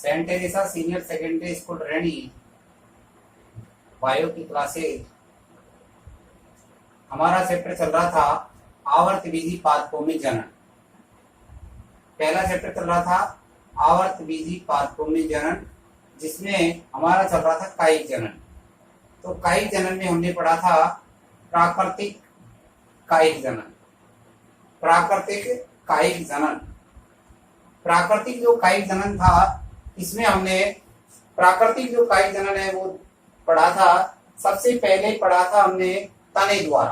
Saint Teresa senior secondary school रैनी bio की classes. हमारा चैप्टर चल रहा था आवर्त बीजी पादपों में जनन। पहला चैप्टर चल रहा था आवर्त बीजी पादपों में जनन, जिसमें हमारा चल रहा था कायिक जनन। तो कायिक जनन में हमने पढ़ा था प्राकृतिक कायिक जनन। प्राकृतिक कायिक जनन, प्राकृतिक जो कायिक जनन था, इसमें हमने प्राकृतिक जो कायिक जनन है वो पढ़ा था। सबसे पहले पढ़ा था हमने तने द्वारा।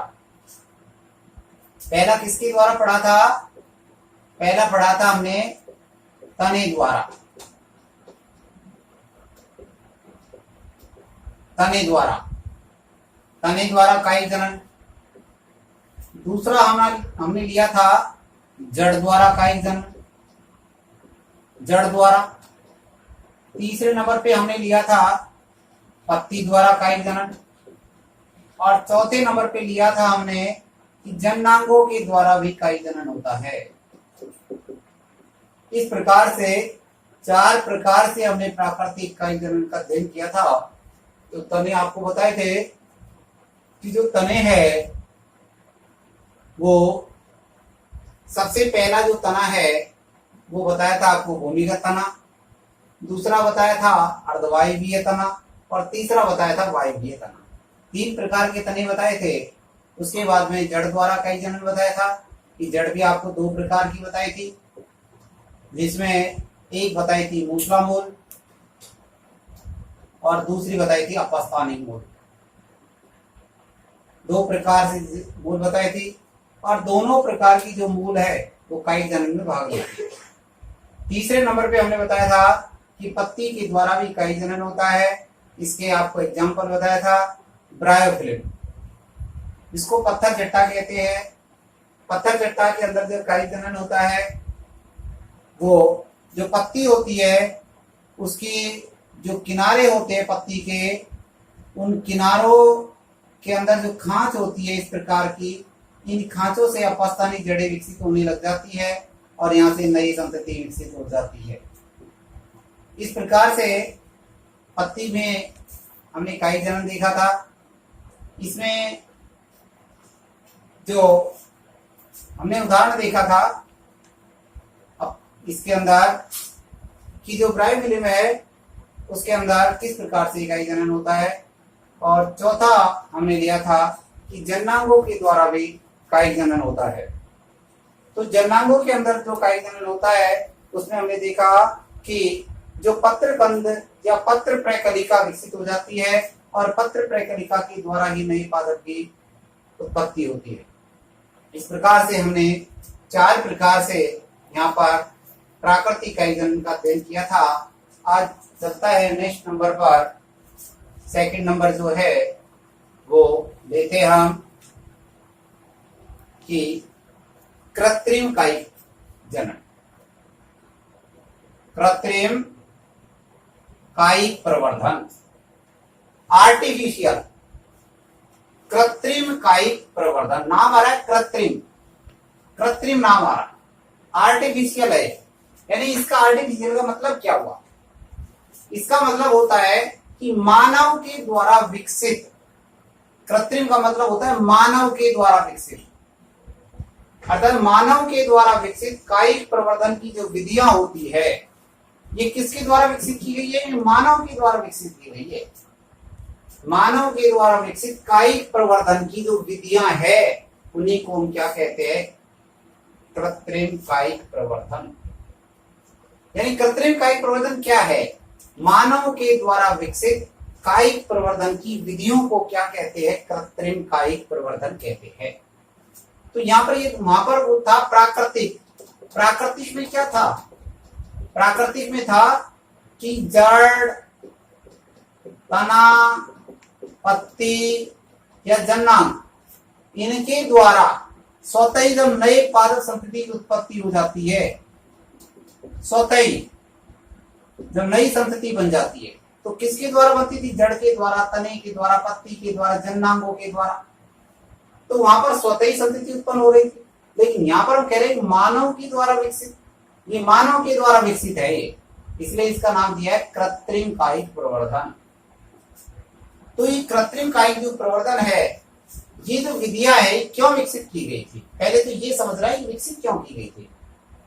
पहला किसके द्वारा पढ़ा था? पहला पढ़ा था हमने तने द्वारा। तने द्वारा, तने द्वारा कायिक जनन। दूसरा हमने लिया था जड़ द्वारा कायिक जनन, जड़ द्वारा। तीसरे नंबर पे हमने लिया था पत्ती द्वारा कायिक जनन, और चौथे नंबर पे लिया था हमने कि जननांगों के द्वारा भी कायिक जनन होता है। इस प्रकार से 4 प्रकार से हमने प्राकृतिक कायिक जनन का अध्ययन किया था। तो तने आपको बताए थे कि जो तने है वो सबसे पहला जो तना है वो बताया था आपको भूमिगत तना, दूसरा बताया था अर्धवायवीय तना, और तीसरा बताया था वायवीय तना। 3 प्रकार के तने बताए थे। उसके बाद में जड़ द्वारा कायिक जनन बताया था कि जड़ भी आपको 2 प्रकार की बताई थी, जिसमें एक बताई थी मूसला मूल और दूसरी बताई थी अपस्थानिक मूल। 2 प्रकार से मूल बताई थी, और दोनों प्रकार की जो मूल है वो कायिक जनन में भाग लेती है। तीसरे नंबर पे हमने बताया था कि पत्ती के द्वारा भी कायिक जनन होता है। इसके आपको एग्जांपल बताया था ब्रायोफिल्म, इसको पत्थर चट्टा कहते हैं। पत्थर चट्टा के अंदर जो कायिक जनन होता है वो जो पत्ती होती है उसकी जो किनारे होते हैं पत्ती के, उन किनारों के अंदर जो खांच होती है इस प्रकार की, इन खांचों से अपस्थानिक जड़ें विकसित होने लग जाती है और यहाँ से नई संतति विकसित हो जाती है। इस प्रकार से पत्ती में हमने कायिक जनन देखा था। इसमें जो हमने उदाहरण देखा था अब इसके अंदर कि जो ब्रायोफिल्म है उसके अंदर किस प्रकार से कायिक जनन होता है, और चौथा हमने लिया था कि जननांगों के द्वारा भी कायिक जनन होता है। तो जननांगों के अंदर जो कायिक जनन होता है उसमें हमने देखा कि जो पत्रबंध या पत्र प्रकलिका विकसित हो जाती है और पत्र प्रकलिका के द्वारा ही नई पादप की उत्पत्ति होती है। इस प्रकार से हमने 4 प्रकार से यहाँ पर प्राकृतिक कायिक जनन का अध्ययन किया था। आज चलता है नेक्स्ट नंबर पर। सेकंड नंबर जो है वो लेते हम कि कृत्रिम कायिक जनन। कृत्रिम कायिक प्रवर्धन, आर्टिफिशियल कृत्रिम कायिक प्रवर्धन। नाम आ रहा है कृत्रिम, कृत्रिम नाम आ रहा, आर्टिफिशियल है। यानी इसका आर्टिफिशियल का मतलब क्या हुआ? इसका मतलब होता है कि मानव के द्वारा विकसित, कृत्रिम का मतलब होता है मानव के द्वारा विकसित, अर्थात मानव के द्वारा विकसित कायिक प्रवर्धन की जो विधियां होती है ये किसके द्वारा विकसित की गई है? मानव के द्वारा विकसित की गई है। मानव के द्वारा विकसित कायिक प्रवर्धन की जो विधियां है उन्हीं को हम क्या कहते हैं? कृत्रिम कायिक प्रवर्धन। यानी कृत्रिम कायिक प्रवर्धन क्या है? मानव के द्वारा विकसित कायिक प्रवर्धन की विधियों को क्या कहते हैं? कृत्रिम कायिक प्रवर्धन कहते हैं। तो यहाँ पर ये वहां पर वो था प्राकृतिक। प्राकृतिक में क्या था? प्राकृतिक में था कि जड़, तना, पत्ती या जननांग इनके द्वारा स्वतः ही जब नए पादप संतति की उत्पत्ति हो जाती है, स्वतः ही जब नई संतति बन जाती है तो किसके द्वारा बनती थी? जड़ के द्वारा, तने के द्वारा, पत्ती के द्वारा, जननांगों के द्वारा। तो वहां पर स्वतः ही संतति उत्पन्न हो रही थी। लेकिन यहाँ पर हम कह रहे हैं मानव के द्वारा विकसित, ये मानव के द्वारा विकसित है। इसलिए इसका नाम दिया है कृत्रिम कायिक प्रवर्धन। तो ये कृत्रिम कायिक जो प्रवर्धन है, ये जो विधियां है क्यों विकसित की गई थी, पहले तो ये समझ रहा है विकसित क्यों की गई थी,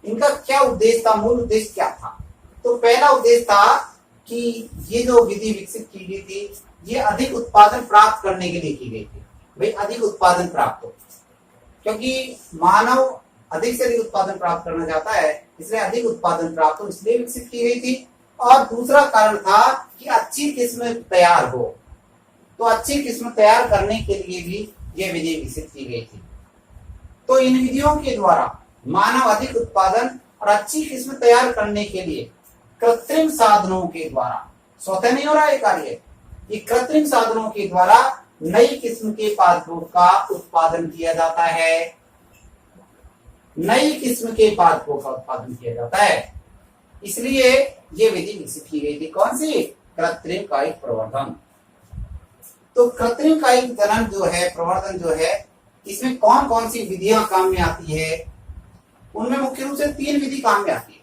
इनका क्या उद्देश्य था, मूल उद्देश्य क्या था। तो पहला उद्देश्य था कि ये जो विधि विकसित की गई थी, ये अधिक उत्पादन प्राप्त करने के लिए की गई थी। भाई अधिक उत्पादन प्राप्त हो, क्योंकि मानव अधिक से अधिक उत्पादन प्राप्त करना चाहता है, इसलिए अधिक उत्पादन प्राप्त हो इसलिए विकसित की गई थी। और दूसरा कारण था कि अच्छी किस्म तैयार हो, तो अच्छी किस्म तैयार करने के लिए भी यह विधि विकसित की गई थी। तो इन विधियों के द्वारा मानव अधिक उत्पादन और अच्छी किस्म तैयार करने के लिए कृत्रिम साधनों के द्वारा, स्वतः नहीं हो रहा है कार्य, ये कृत्रिम साधनों के द्वारा नई किस्म के पादपों का उत्पादन किया जाता है, नई किस्म के पादपों का उत्पादन किया जाता है। इसलिए ये विधि विकसित की गई थी, कौन सी, कृत्रिम कायिक प्रवर्धन। तो कृत्रिम कायिक जनन जो है, प्रवर्धन जो है, इसमें कौन कौन सी विधियां काम में आती है, उनमें मुख्य रूप से 3 विधि काम में आती है।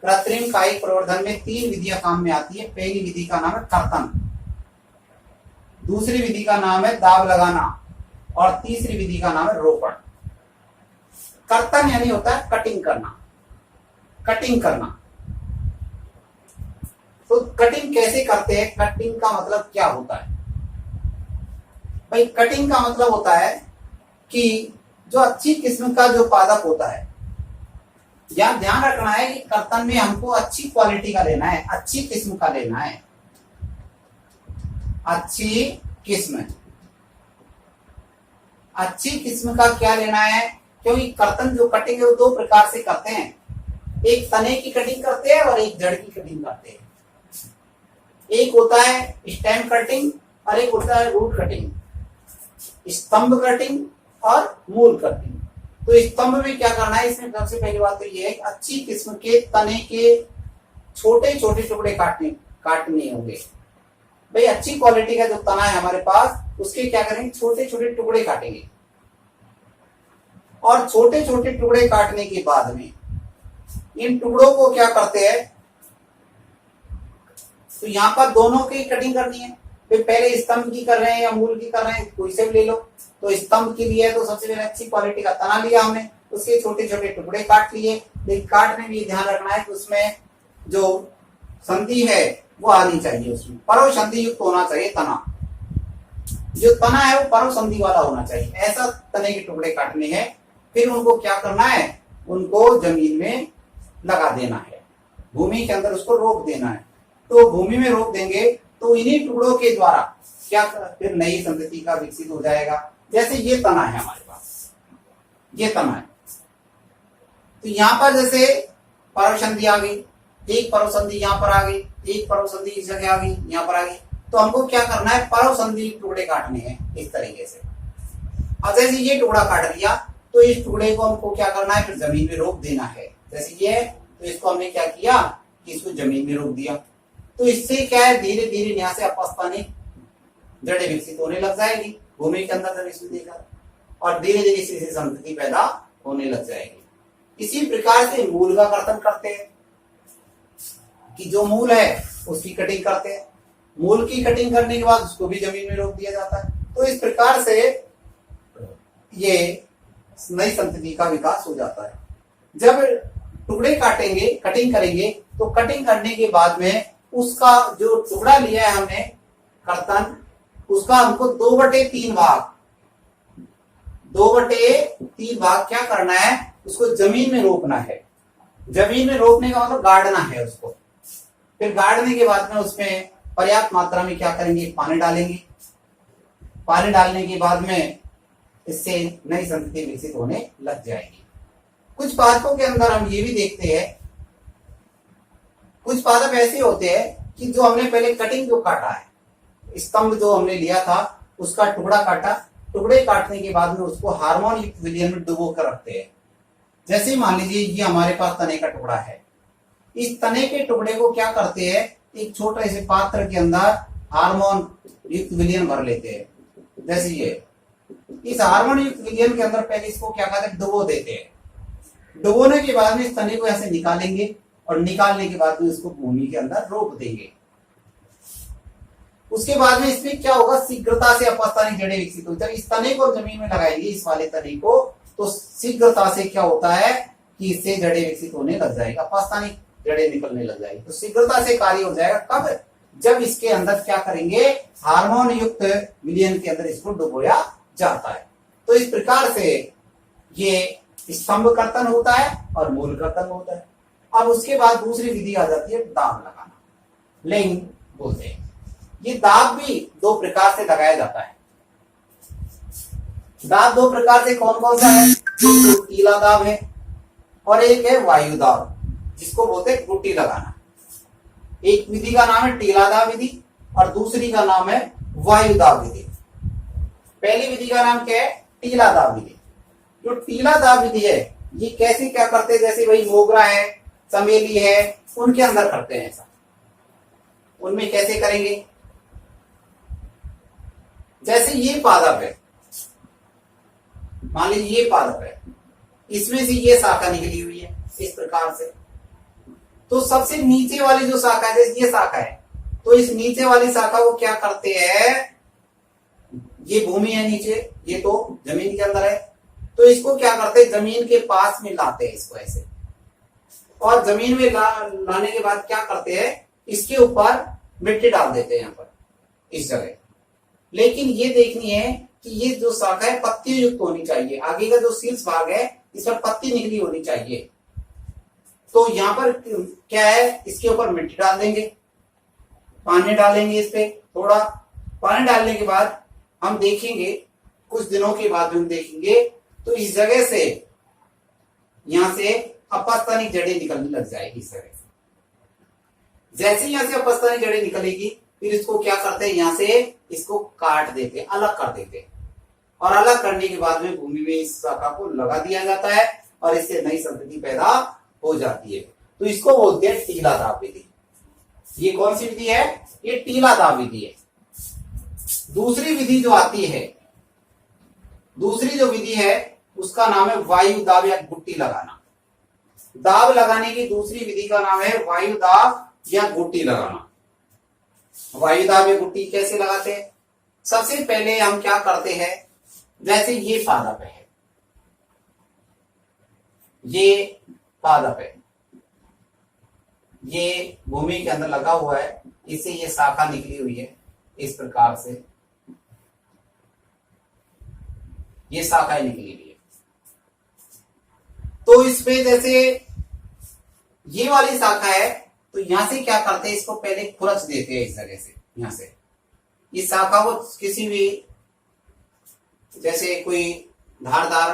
कृत्रिम कायिक प्रवर्धन में 3 विधियां काम में आती है। पहली विधि का नाम है कर्तन, दूसरी विधि का नाम है दाब लगाना, और तीसरी विधि का नाम है रोपण। कर्तन यानी होता है कटिंग करना, कटिंग करना। तो कटिंग कैसे करते हैं, कटिंग का मतलब क्या होता है भाई, कटिंग का मतलब होता है कि जो अच्छी किस्म का जो पादप होता है, यहां ध्यान रखना है कि कर्तन में हमको अच्छी क्वालिटी का लेना है, अच्छी किस्म का लेना है, अच्छी किस्म, अच्छी किस्म का क्या लेना है। क्योंकि कर्तन जो कटिंग है वो 2 प्रकार से करते हैं, एक तने की कटिंग करते हैं और एक जड़ की कटिंग करते हैं। एक होता है स्टेम कटिंग और एक होता है रूट कटिंग, स्तंभ कटिंग और मूल कटिंग। तो स्तंभ में क्या करना है, इसमें सबसे पहली बात तो ये है कि अच्छी किस्म के तने के छोटे छोटे टुकड़े काटने होंगे। भाई अच्छी क्वालिटी का जो तना है हमारे पास, उसके क्या करेंगे, छोटे छोटे टुकड़े काटेंगे, और छोटे छोटे टुकड़े काटने के बाद में इन टुकड़ों को क्या करते हैं, तो यहाँ पर दोनों की कटिंग करनी है। फिर पहले स्तंभ की कर रहे हैं या मूल की कर रहे हैं, कोई से भी ले लो। तो स्तंभ के लिए तो सबसे पहले अच्छी क्वालिटी का तना लिया हमने, उसके छोटे छोटे टुकड़े काट लिए। लेकिन काटने में ये ध्यान रखना है कि उसमें जो संधि है वो आनी चाहिए, उसमें परव संधि युक्त होना चाहिए तना, जो तना है वो परव संधि वाला होना चाहिए, ऐसा तने के टुकड़े काटने हैं। फिर उनको क्या करना है, उनको जमीन में लगा देना है, भूमि के अंदर उसको रोक देना है। तो भूमि में रोक देंगे तो इन्हीं टुकड़ों के द्वारा क्या फिर नई संतति का विकसित हो जाएगा। जैसे ये तना है हमारे पास, ये तना है, तो यहाँ पर जैसे परव संधि आ गई, एक परव संधि यहाँ पर आ गई, एक परव संधि इस जगह आ गई, यहाँ पर आ गई। तो हमको क्या करना है, परव संधि टुकड़े काटने हैं इस तरीके से। अब जैसे ये टुकड़ा काट दिया तो इस टुकड़े को हमको क्या करना है, फिर जमीन में रोक देना है। जैसे ये, तो इसको हमने क्या किया कि इसको जमीन में रोक दिया। तो इससे क्या है, धीरे धीरे यहाँ से अपस्तानिक जड़ें विकसित होने लग जाएगी भूमि के अंदर जब इसको देकर, और धीरे धीरे इससे संतति पैदा होने लग जाएगी। इसी प्रकार से मूल का कर्तन करते हैं कि जो मूल है उसकी कटिंग करते हैं, मूल की कटिंग करने के बाद उसको भी जमीन में रोक दिया जाता है। तो इस प्रकार से ये नई संतति का विकास हो जाता है। जब टुकड़े काटेंगे, कटिंग करेंगे, तो कटिंग करने के बाद में उसका जो टुकड़ा लिया है हमने कर्तन, उसका हमको 2/3 भाग, 2/3 भाग क्या करना है, उसको जमीन में रोपना है। जमीन में रोपने का मतलब गाड़ना है उसको। फिर गाड़ने के बाद में उसमें पर्याप्त मात्रा में क्या करेंगे, पानी डालेंगे। पानी डालने के बाद में इससे नई संतति विकसित होने लग जाएगी। कुछ पादपों के अंदर हम ये भी देखते हैं, कुछ पादप ऐसे होते हैं कि जो हमने पहले कटिंग जो काटा है, स्तंभ जो हमने लिया था उसका टुकड़ा काटा, टुकड़े काटने के बाद में उसको हार्मोन युक्त विलयन में डुबो कर रखते हैं। जैसे मान लीजिए ये हमारे पास तने का टुकड़ा है, इस तने के टुकड़े को क्या करते हैं, एक छोटे से पात्र के अंदर हार्मोन युक्त विलयन भर लेते हैं। जैसे ये, इस हार्मोन युक्त विलयन के अंदर पहले इसको क्या कहते हैं, डुबो देते हैं। डुबोने के बाद में इस तने को ऐसे निकालेंगे, और निकालने के बाद भी उसको भूमि के अंदर रोप देंगे। उसके बाद में इसमें क्या होगा, शीघ्रता से अपस्थानिक जड़ें विकसित होती है। इस तने को जमीन में लगाएंगे, इस वाले तने को, तो शीघ्रता से क्या होता है कि इससे जड़ें विकसित होने लग जाएगा, अपस्थानिक जड़ें निकलने लग जाएगी। तो शीघ्रता से कार्य हो जाएगा कब, जब इसके अंदर क्या करेंगे, हार्मोन युक्त विलयन के अंदर इसको डुबोया जाता है। तो इस प्रकार से ये स्तंभ कर्तन होता है और मूल कर्तन होता है। अब उसके बाद दूसरी विधि आ जाती है दाब लगाना, लेइंग बोलते हैं। ये दाब भी दो प्रकार से लगाया जाता है। दाब दो प्रकार से कौन कौन सा है, एक टीला दाब है और एक है वायु दाब, जिसको बोलते हैं गुट्टी लगाना। एक विधि का नाम है टीला दाब विधि और दूसरी का नाम है वायु दाब विधि। पहली विधि का नाम क्या है, टीला दाब विधि। जो टीला दाब विधि है ये कैसे क्या करते हैं, जैसे वही मोगरा है, चमेली है, उनके अंदर करते हैं ऐसा। उनमें कैसे करेंगे, जैसे ये पादप है, मान लीजिए ये पादप है, इसमें से ये शाखा निकली हुई है इस प्रकार से। तो सबसे नीचे वाली जो शाखा है, जैसे ये शाखा है, तो इस नीचे वाली शाखा को क्या करते हैं, ये भूमि है नीचे, ये तो जमीन के अंदर है, तो इसको क्या करते हैं, जमीन के पास में लाते हैं इसको ऐसे, और जमीन में लाने के बाद क्या करते हैं, इसके ऊपर मिट्टी डाल देते हैं यहाँ पर इस जगह। लेकिन ये देखनी है कि ये जो शाखा है पत्ती युक्त होनी चाहिए, आगे का जो शीर्ष भाग है इस पर पत्ती निकली होनी चाहिए। तो यहाँ पर क्या है, इसके ऊपर मिट्टी डाल देंगे, पानी डालेंगे, इस पे थोड़ा पानी डालने के बाद हम देखेंगे, कुछ दिनों के बाद हम देखेंगे तो इस जगह से, यहां से अपस्थानिक जड़ें निकलने लग जाएगी इस जगह से। जैसे यहां से अपस्थानिक जड़ें निकलेगी, फिर इसको क्या करते हैं, यहां से इसको काट देते हैं, अलग कर देते हैं, और अलग करने के बाद में भूमि में इस शाखा को लगा दिया जाता है और इससे नई संतति पैदा हो जाती है। तो इसको बोलते हैं टीला दाब विधि। ये कौन सी विधि है, ये टीला दाब विधि है। दूसरी विधि जो आती है, दूसरी जो विधि है उसका नाम है वायु दाब या गुट्टी लगाना। दाब लगाने की दूसरी विधि का नाम है वायु दाब या गुट्टी लगाना। वायु दाब या गुट्टी कैसे लगाते हैं, सबसे पहले हम क्या करते हैं, जैसे ये पादप है, ये पादप है, ये भूमि के अंदर लगा हुआ है, इससे ये शाखा निकली हुई है इस प्रकार से, ये शाखा निकली हुई है। तो इसमें जैसे ये वाली शाखा है, तो यहां से क्या करते हैं, इसको पहले खुरच देते हैं इस जगह से, यहां से इस शाखा को किसी भी, जैसे कोई धारदार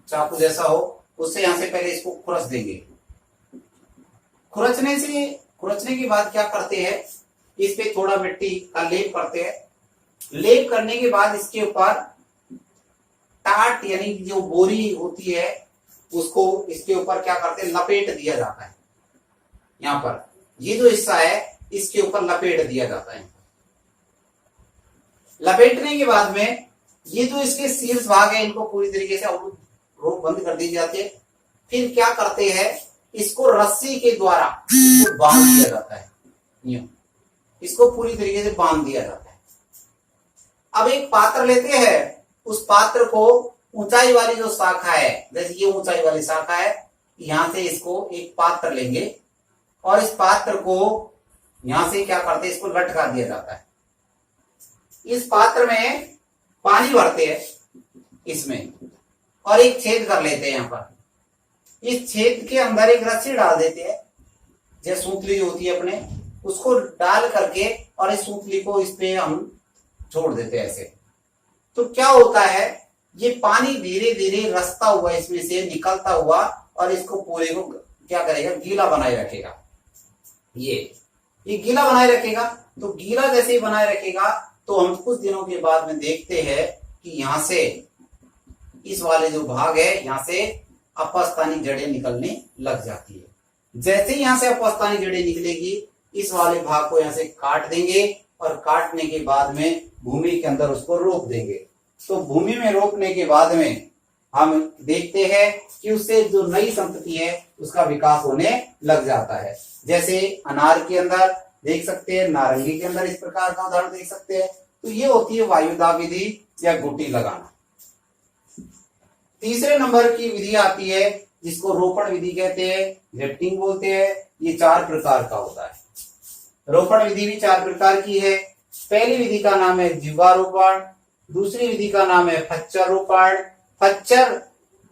चाकू जैसा हो, उससे यहां से पहले इसको खुरच देंगे। खुरचने के बाद क्या करते हैं, इस पे थोड़ा मिट्टी का लेप करते हैं। लेप करने के बाद इसके ऊपर टाट यानी जो बोरी होती है उसको इसके ऊपर क्या करते हैं, लपेट दिया जाता है। यहाँ पर ये जो हिस्सा है इसके ऊपर लपेट दिया जाता है। लपेटने के बाद में ये जो इसके शीर्ष भाग है इनको पूरी तरीके से रोक बंद कर दी जाती है। फिर क्या करते हैं, इसको रस्सी के द्वारा इसको बांध दिया जाता है, इसको पूरी तरीके से बांध दिया जाता है। अब एक पात्र लेते हैं, उस पात्र को ऊंचाई वाली जो शाखा है, जैसे ये ऊंचाई वाली शाखा है, यहां से इसको एक पात्र लेंगे और इस पात्र को यहां से क्या करते हैं, इसको लटका दिया जाता है। इस पात्र में पानी भरते हैं इसमें और एक छेद कर लेते हैं। यहाँ पर इस छेद के अंदर एक रस्सी डाल देते हैं, जैसे सूतली जो होती है अपने, उसको डाल करके और इस सूतली को इस पे हम छोड़ देते हैं ऐसे। तो क्या होता है, ये पानी धीरे धीरे रसता हुआ इसमें से निकलता हुआ और इसको पूरे को क्या करेगा, गीला बनाए रखेगा। ये गीला बनाए रखेगा। तो गीला जैसे ही बनाए रखेगा तो हम कुछ दिनों के बाद में देखते हैं कि यहां से इस वाले जो भाग है, यहां से अपस्थानिक जड़ें निकलने लग जाती है। जैसे ही यहां से अपस्थानिक जड़ें निकलेगी, इस वाले भाग को यहां से काट देंगे और काटने के बाद में भूमि के अंदर उसको रोप देंगे। तो भूमि में रोपने के बाद में हम देखते हैं कि उससे जो नई संतति है उसका विकास होने लग जाता है। जैसे अनार के अंदर देख सकते हैं, नारंगी के अंदर इस प्रकार का उदाहरण देख सकते हैं। तो ये होती है वायुदाब विधि या गुटी लगाना। तीसरे नंबर की विधि आती है जिसको रोपण विधि कहते हैं, ग्रेफ्टिंग बोलते हैं। ये 4 प्रकार का होता है। रोपण विधि भी 4 प्रकार की है। पहली विधि का नाम है जिह्वारोपण, दूसरी विधि का नाम है फच्चर रोपण। फच्चर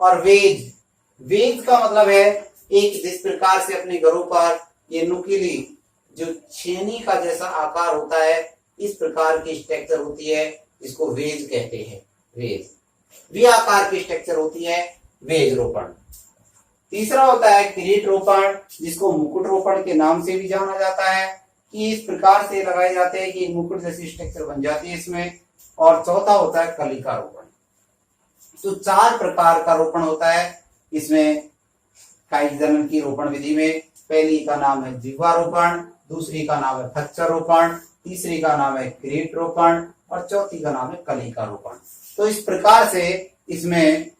और वेज, वेज का मतलब है एक जिस प्रकार से अपने घरों पर ये नुकीली जो छेनी का जैसा आकार होता है, इस प्रकार की स्ट्रक्चर होती है, इसको वेज कहते हैं। वेज वी आकार की स्ट्रक्चर होती है, वेज रोपण। तीसरा होता है किरीट रोपण, जिसको मुकुट रोपण के नाम से भी जाना जाता है, कि इस प्रकार से लगाए जाते हैं कि मुकुट जैसी स्ट्रक्चर बन जाती है इसमें। और चौथा होता है कलिका रोपण। तो 4 प्रकार का रोपण होता है इसमें कायिक जनन की रोपण विधि में। पहली का नाम है जिह्वारोपण, दूसरी का नाम है फच्चर रोपण, तीसरी का नाम है किरीट रोपण और चौथी का नाम है कलिका रोपण। तो इस प्रकार से इसमें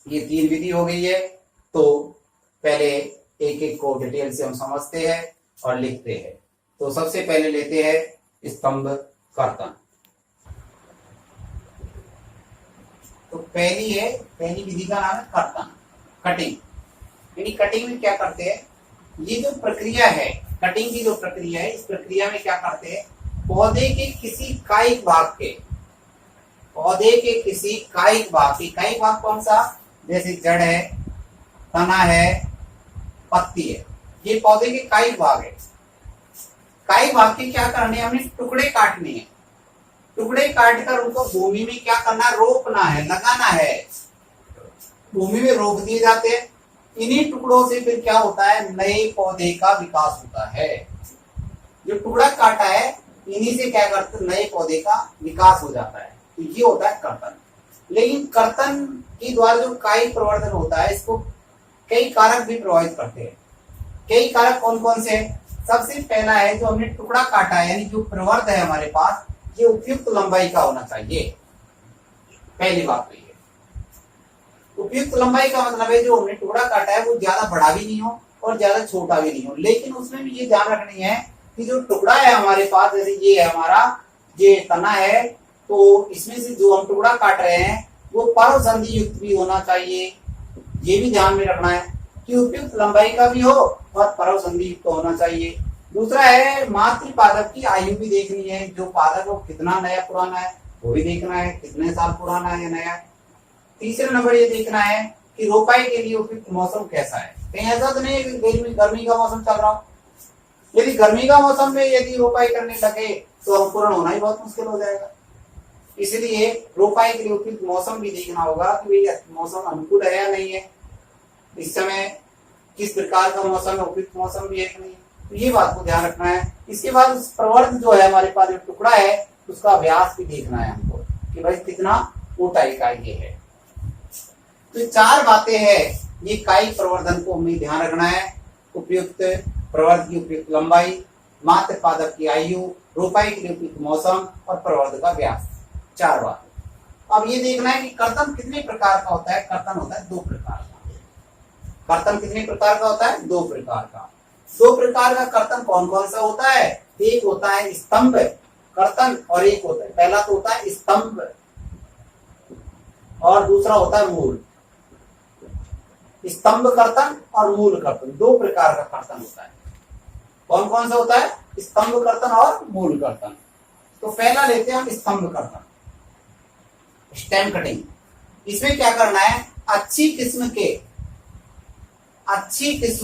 ये 3 विधि हो गई है। तो पहले एक एक को डिटेल से हम समझते हैं और लिखते हैं। तो सबसे पहले लेते हैं स्तंभ कर्तन। तो पहली विधि का नाम है कर्तन, कटिंग। यानी कटिंग में क्या करते हैं, ये जो प्रक्रिया है, कटिंग की जो प्रक्रिया है, इस प्रक्रिया में क्या करते हैं, पौधे के किसी कायिक भाग के, पौधे के किसी कायिक भाग की, कायिक भाग कौन सा, जैसे जड़ है, तना है, पत्ती है, ये पौधे के कायिक भाग है। कायिक भाग के क्या करने हैं, हमने टुकड़े काटने हैं। टुकड़े काटकर उनको भूमि में क्या करना है, रोपना है, लगाना है। भूमि में रोप दिए जाते हैं। इन्हीं टुकड़ों से फिर क्या होता है, नए पौधे का विकास होता है। जो टुकड़ा काटा है इन्हीं से क्या करते, नए पौधे का विकास हो जाता है। तो ये होता है कर्तन। लेकिन कर्तन के द्वारा जो कायिक प्रवर्धन होता है, इसको कई कारक भी प्रभावित करते हैं। कई कारक कौन कौन से हैं? सबसे पहला है जो हमने टुकड़ा काटा है, यानी जो प्रवर्ध है हमारे पास, ये उपयुक्त लंबाई का होना चाहिए। पहली बात तो ये उपयुक्त लंबाई का मतलब है जो हमने टुकड़ा काटा है वो ज्यादा बड़ा भी नहीं हो और ज्यादा छोटा भी नहीं हो। लेकिन उसमें भी ये ध्यान रखनी है कि जो टुकड़ा है हमारे पास, जैसे ये है हमारा, ये तना है, तो इसमें से जो हम टुकड़ा काट रहे हैं वो पर्व संधि युक्त भी होना चाहिए। ये भी ध्यान में रखना है कि उपयुक्त लंबाई का भी हो और पर्व संधि युक्त होना चाहिए। दूसरा है मातृ पादप की आयु भी देखनी है। जो पादप वो कितना नया पुराना है वो भी देखना है, कितने साल पुराना है या नया है। तीसरा नंबर ये देखना है कि रोपाई के लिए उपयुक्त मौसम कैसा है। कहीं ऐसा तो नहीं है कि गर्मी का मौसम चल रहा हो। यदि गर्मी का मौसम में यदि रोपाई करने लगे तो अंकुरण होना ही बहुत मुश्किल हो जाएगा। इसलिए रोपाई के लिए उपयुक्त मौसम भी देखना होगा कि भाई मौसम अनुकूल है या नहीं है, इस समय किस प्रकार का मौसम है, उपयुक्त मौसम भी है कि नहीं। तो ये बात को ध्यान रखना है। इसके बाद उस प्रवर्ध जो है हमारे पास जो टुकड़ा है उसका व्यास भी देखना है हमको कि भाई कितना मोटाई का ये है। तो 4 बातें हैं, ये कायिक प्रवर्धन को हमें ध्यान रखना है। उपयुक्त प्रवर्ध की उपयुक्त लंबाई, मात्र पादप की आयु, रोपाई के लिए उपयुक्त मौसम और प्रवर्ध का व्यास, 4 बात। अब ये देखना है कि कर्तन कितने प्रकार का होता है। कर्तन होता है 2 प्रकार का। कर्तन कितने प्रकार का होता है, 2 प्रकार का। 2 प्रकार का कर्तन कौन कौन सा होता है, एक होता है स्तंभ कर्तन और एक होता है, पहला तो होता है स्तंभ और दूसरा होता है मूल। स्तंभ कर्तन और मूल कर्तन, 2 प्रकार का कर्तन होता है। कौन कौन सा होता है, स्तंभ कर्तन और मूल कर्तन। तो पहला लेते हैं हम स्तंभ कर्तन, स्टेम कटिंग। इसमें क्या करना है, अच्छी किस्म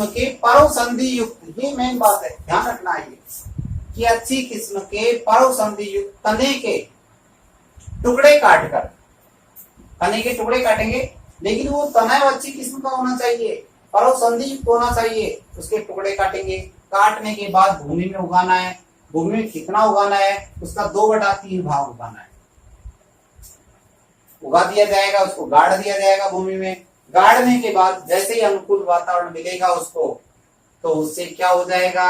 के पर्व संधि युक्त, ये मेन बात है, ध्यान रखना है कि अच्छी किस्म के पर्व संधि युक्त तने के टुकड़े काटकर, तने के टुकड़े काटेंगे, लेकिन वो तना अच्छी किस्म का होना चाहिए, पर्व संधि युक्त होना चाहिए। उसके टुकड़े काटेंगे। काटने के बाद भूमि में उगाना है। भूमि में कितना उगाना है, उसका 2/3 भाग उगाना है। उगा दिया जाएगा, उसको गाड़ दिया जाएगा भूमि में। गाड़ने के बाद जैसे ही अनुकूल वातावरण मिलेगा उसको, तो उससे क्या हो जाएगा,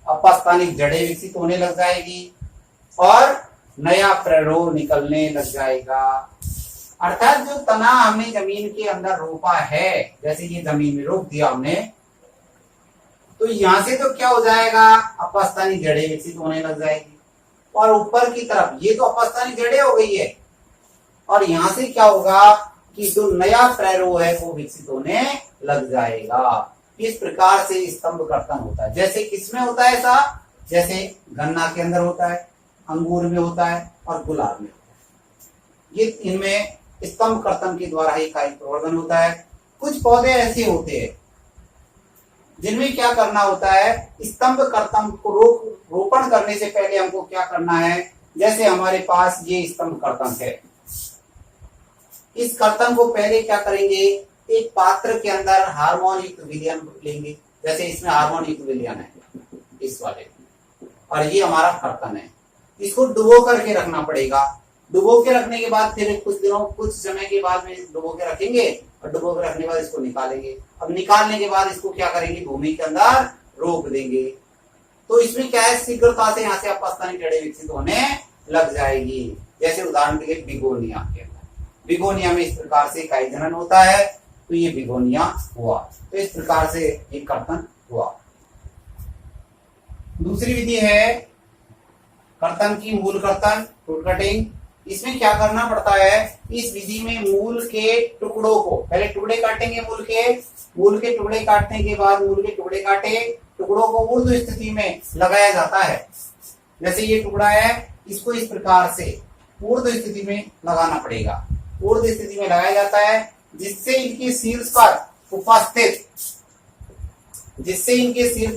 अपस्थानिक जड़ें विकसित होने लग जाएगी और नया प्ररोह निकलने लग जाएगा। अर्थात जो तना हमने जमीन के अंदर रोपा है, जैसे ये जमीन में रोप दिया हमने, तो यहां से तो क्या हो जाएगा, अपस्थानी जड़ें विकसित होने लग जाएगी, और ऊपर की तरफ ये तो अपस्थानी जड़ें हो गई है, और यहां से क्या होगा कि जो नया प्ररोह है वो विकसित होने लग जाएगा। इस प्रकार से स्तंभ कर्तन होता है। जैसे किसमें होता है ऐसा, जैसे गन्ना के अंदर होता है, अंगूर में होता है और गुलाब में होता है। ये इनमें स्तंभ कर्तन के द्वारा ही काई प्रवर्धन होता है। कुछ पौधे ऐसे होते हैं जिनमें क्या करना होता है, स्तंभ कर्तन को रोपण करने से पहले हमको क्या करना है, जैसे हमारे पास ये स्तंभ कर्तन है, इस कर्तन को पहले क्या करेंगे, एक पात्र के अंदर हार्मोन युक्त विलयन लेंगे, जैसे इसमें हार्मोन युक्त विलयन है इस वाले, और ये हमारा कर्तन है, इसको डुबो करके रखना पड़ेगा। डुबो के रखने के बाद फिर कुछ समय के बाद में डुबो के रखेंगे, और डुबो के रखने के बाद इसको निकालेंगे। अब निकालने के बाद इसको क्या करेंगे, भूमि के अंदर रोप देंगे। तो इसमें क्या है, शीघ्रता से यहाँ से अपस्थानी जड़ें विकसित होने लग जाएगी। जैसे उदाहरण के लिए बिगोनिया के अंदर, बिगोनिया में इस प्रकार से इकाई जनन होता है, तो ये बिगोनिया हुआ। तो इस प्रकार से एक कर्तन हुआ। दूसरी विधि है कर्तन की मूल कर्तन, फ्रूट कटिंग। इसमें क्या करना पड़ता है, इस विधि में मूल के टुकड़ों को पहले टुकड़े काटेंगे, मूल के टुकड़े काटने के बाद मूल के टुकड़े काटे, टुकड़ों को ऊर्ध्व स्थिति में लगाया जाता है। जैसे ये टुकड़ा है, इसको इस प्रकार से ऊर्ध्व स्थिति में लगाना पड़ेगा, ऊर्ध्व स्थिति में लगाया जाता है, जिससे इनके शीर्ष पर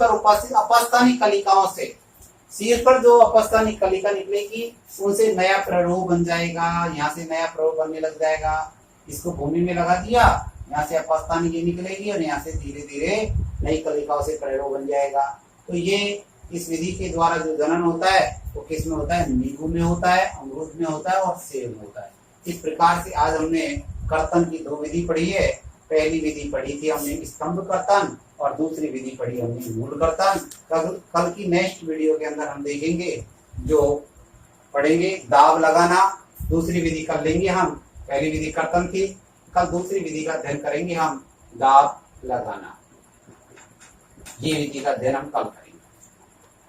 उपस्थित अपस्थानी कलिकाओं से, शीर्ष पर जो अपस्थानी कलिका निकलेगी उनसे नया प्ररोह बन जाएगा। यहाँ से नया प्ररोह बनने लग जाएगा, इसको भूमि में लगा दिया, यहाँ से अपस्थानी ये निकलेगी और यहाँ से धीरे धीरे नई कलिकाओं से प्ररोह बन जाएगा। तो ये इस विधि के द्वारा जो जनन होता है वो किस में होता है, नींबू में होता है, अमरूद में होता है और सेब में होता है। इस प्रकार से आज हमने कर्तन की दो विधि पढ़ी है। पहली विधि पढ़ी थी हमने स्तंभ कर्तन, और दूसरी विधि पढ़ी हमने मूल कर्तन। कल की नेक्स्ट वीडियो के अंदर हम देखेंगे, जो पढ़ेंगे दाब लगाना। दूसरी विधि कर लेंगे हम, पहली विधि कर्तन थी, कल दूसरी विधि का अध्ययन करेंगे हम, दाब लगाना। ये विधि का अध्ययन हम कल करेंगे।